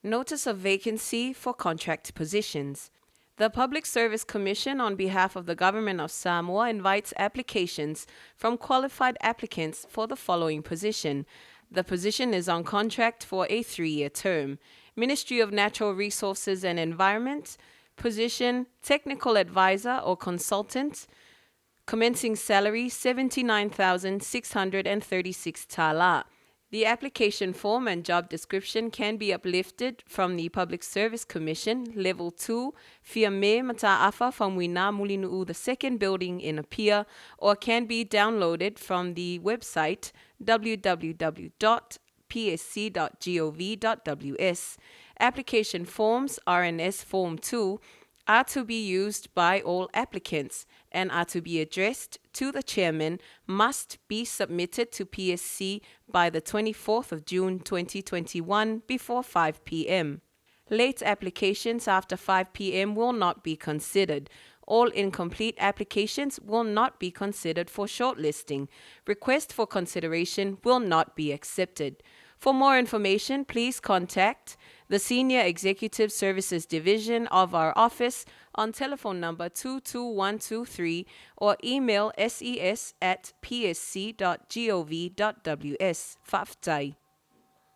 Notice of vacancy for contract positions. The Public Service Commission, on behalf of the Government of Samoa, invites applications from qualified applicants for the following position. The position is on contract for a 3-year term. Ministry of Natural Resources and Environment. Position Technical Advisor or Consultant. Commencing salary 79,636 tala. The application form and job description can be uplifted from the Public Service Commission, Level 2, Fia Me Mataafa from Wina Mulinuu, the second building in Apia, or can be downloaded from the website www.psc.gov.ws. Application forms, RNS Form 2, are to be used by all applicants and are to be addressed to the chairman, must be submitted to PSC by the 24th of June 2021 before 5 p.m. Late applications after 5 p.m. will not be considered. All incomplete applications will not be considered for shortlisting. Request for consideration will not be accepted. For more information, please contact the Senior Executive Services Division of our office on telephone number 22123 or email ses@psc.gov.ws. Faftai.